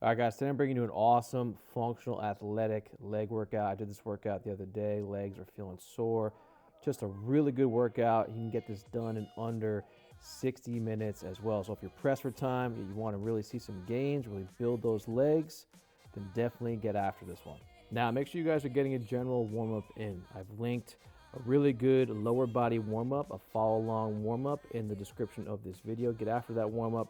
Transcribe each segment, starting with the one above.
All right, guys, today I'm bringing you an awesome, functional, athletic leg workout. I did this workout the other day. Legs are feeling sore. Just a really good workout. You can get this done in under 60 minutes as well. So if you're pressed for time, you want to really see some gains, really build those legs, then definitely get after this one. Now, make sure you guys are getting a general warm-up in. I've linked a really good lower body warm-up, a follow-along warm-up in the description of this video. Get after that warm-up.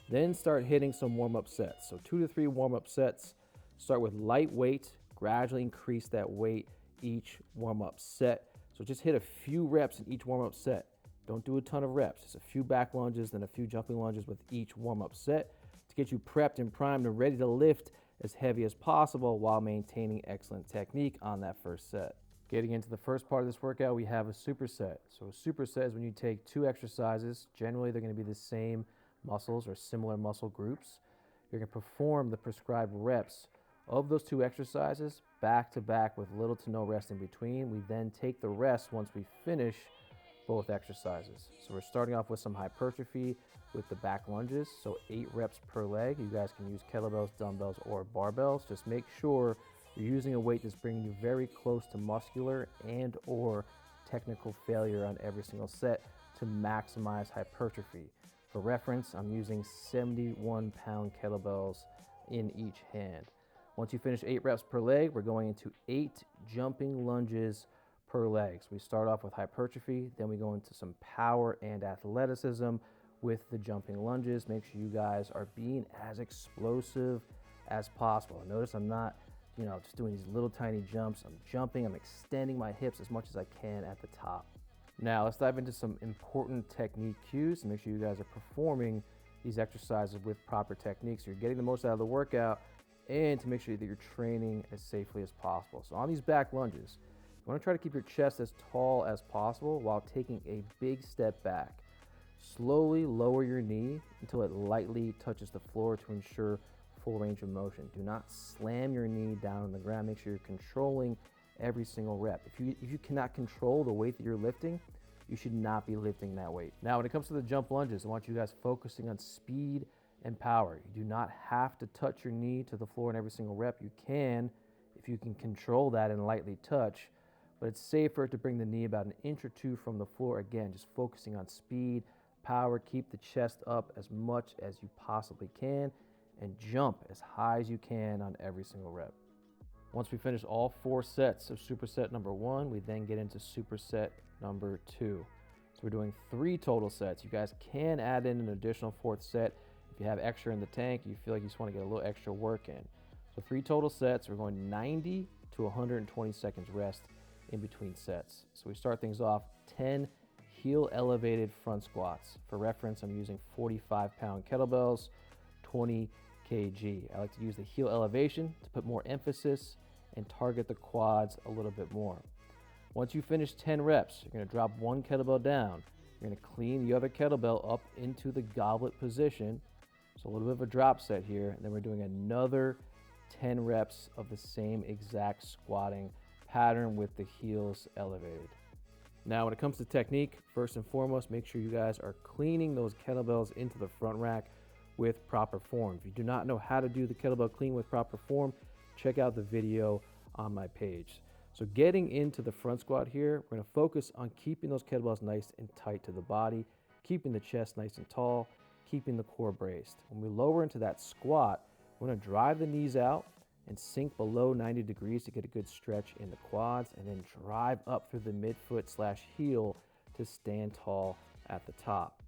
Then start hitting some warm-up sets. So 2 to 3 warm-up sets. Start with light weight, gradually increase that weight each warm-up set. So just hit a few reps in each warm-up set. Don't do a ton of reps, just a few back lunges, then a few jumping lunges with each warm-up set to get you prepped and primed and ready to lift as heavy as possible while maintaining excellent technique on that first set. Getting into the first part of this workout, we have a superset. So a superset is when you take 2 exercises. Generally, they're going to be the same muscles or similar muscle groups. You're going to perform the prescribed reps of those 2 exercises back to back with little to no rest in between. We then take the rest once we finish both exercises. So we're starting off with some hypertrophy with the back lunges. So 8 reps per leg. You guys can use kettlebells, dumbbells, or barbells. Just make sure you're using a weight that's bringing you very close to muscular and or technical failure on every single set to maximize hypertrophy. For reference, I'm using 71-pound kettlebells in each hand. Once you finish 8 reps per leg, we're going into 8 jumping lunges per leg. So we start off with hypertrophy, then we go into some power and athleticism with the jumping lunges. Make sure you guys are being as explosive as possible. Notice I'm not, just doing these little tiny jumps. I'm jumping, I'm extending my hips as much as I can at the top. Now let's dive into some important technique cues to make sure you guys are performing these exercises with proper techniques. So you're getting the most out of the workout and to make sure that you're training as safely as possible. So on these back lunges, you want to try to keep your chest as tall as possible while taking a big step back. Slowly lower your knee until it lightly touches the floor to ensure full range of motion. Do not slam your knee down on the ground. Make sure you're controlling every single rep. If you cannot control the weight that you're lifting, you should not be lifting that weight. Now, when it comes to the jump lunges, I want you guys focusing on speed and power. You do not have to touch your knee to the floor in every single rep. You can, if you can control that and lightly touch, but it's safer to bring the knee about 1 inch or 2 from the floor. Again, just focusing on speed, power, keep the chest up as much as you possibly can, and jump as high as you can on every single rep. Once we finish all 4 sets of superset number 1, we then get into superset number 2. So we're doing 3 total sets. You guys can add in an additional 4th set if you have extra in the tank. You feel like you just want to get a little extra work in. So 3 total sets. We're going 90 to 120 seconds rest in between sets. So we start things off 10 heel elevated front squats. For reference, I'm using 45-pound kettlebells, 20 kg. I like to use the heel elevation to put more emphasis and target the quads a little bit more. Once you finish 10 reps, you're going to drop 1 kettlebell down. You're going to clean the other kettlebell up into the goblet position. So a little bit of a drop set here. And then we're doing another 10 reps of the same exact squatting pattern with the heels elevated. Now, when it comes to technique, first and foremost, make sure you guys are cleaning those kettlebells into the front rack with proper form. If you do not know how to do the kettlebell clean with proper form, check out the video on my page. So getting into the front squat here, we're going to focus on keeping those kettlebells nice and tight to the body, keeping the chest nice and tall, keeping the core braced. When we lower into that squat, we're going to drive the knees out and sink below 90 degrees to get a good stretch in the quads, and then drive up through the midfoot / heel to stand tall at the top.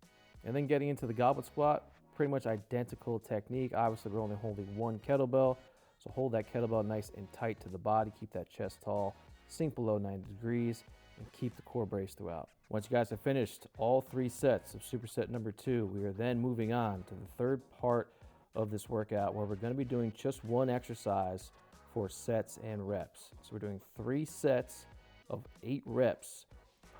And then getting into the goblet squat, pretty much identical technique. Obviously, we're only holding 1 kettlebell, so hold that kettlebell nice and tight to the body, keep that chest tall, sink below 90 degrees, and keep the core braced throughout. Once you guys have finished all 3 sets of superset number 2, we are then moving on to the third part of this workout, where we're going to be doing just 1 exercise for sets and reps. So we're doing 3 sets of 8 reps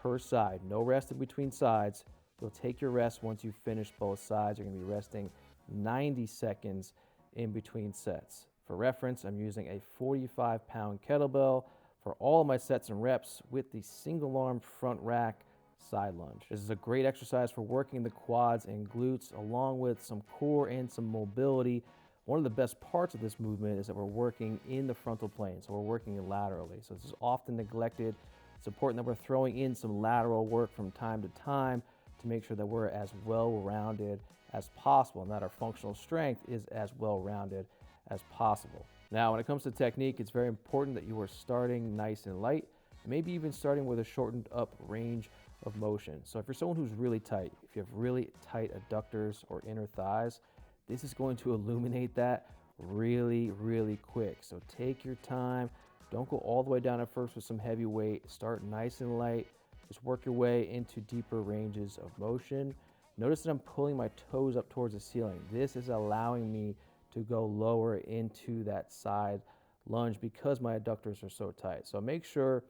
per side, no rest in between sides. You'll take your rest once you finish both sides. You're going to be resting 90 seconds in between sets. For reference, I'm using a 45-pound kettlebell for all of my sets and reps with the single arm front rack side lunge. This is a great exercise for working the quads and glutes, along with some core and some mobility One of the best parts of this movement is that we're working in the frontal plane, so we're working laterally. So this is often neglected. It's important that we're throwing in some lateral work from time to time to make sure that we're as well-rounded as possible and that our functional strength is as well-rounded as possible. Now, when it comes to technique, it's very important that you are starting nice and light, maybe even starting with a shortened up range of motion. So if you're someone who's really tight, if you have really tight adductors or inner thighs, this is going to illuminate that really, really quick. So take your time. Don't go all the way down at first with some heavy weight. Start nice and light. Just work your way into deeper ranges of motion. Notice that I'm pulling my toes up towards the ceiling. This is allowing me to go lower into that side lunge because my adductors are so tight. So make sure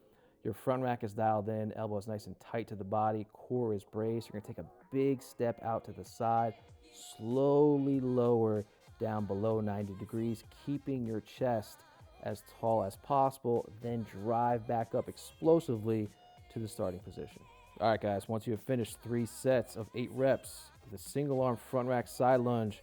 your front rack is dialed in, elbow is nice and tight to the body, core is braced. You're gonna take a big step out to the side, slowly lower down below 90 degrees, keeping your chest as tall as possible, then drive back up explosively to the starting position. All right, guys, once you have finished 3 sets of 8 reps with a single arm front rack side lunge,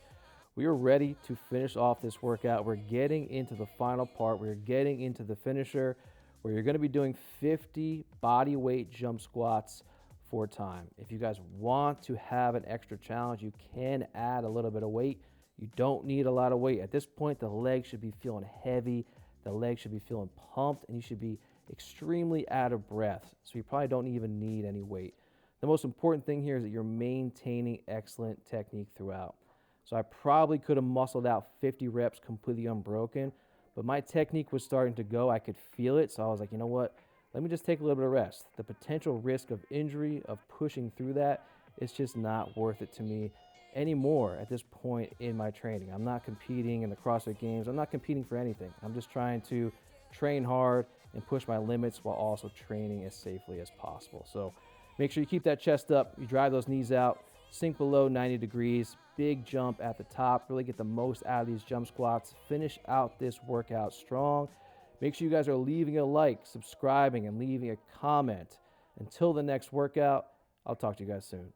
we are ready to finish off this workout. We're getting into the final part. We're getting into the finisher where you're gonna be doing 50 body weight jump squats for time. If you guys want to have an extra challenge, you can add a little bit of weight. You don't need a lot of weight. At this point, the legs should be feeling heavy. The legs should be feeling pumped, and you should be extremely out of breath. So you probably don't even need any weight. The most important thing here is that you're maintaining excellent technique throughout. So I probably could have muscled out 50 reps completely unbroken, but my technique was starting to go. I could feel it. So I was like, you know what? Let me just take a little bit of rest. The potential risk of injury, of pushing through that, it's just not worth it to me anymore at this point in my training. I'm not competing in the CrossFit Games. I'm not competing for anything. I'm just trying to train hard and push my limits while also training as safely as possible. So make sure you keep that chest up. You drive those knees out, sink below 90 degrees, big jump at the top, really get the most out of these jump squats. Finish out this workout strong. Make sure you guys are leaving a like, subscribing, and leaving a comment. Until the next workout, I'll talk to you guys soon.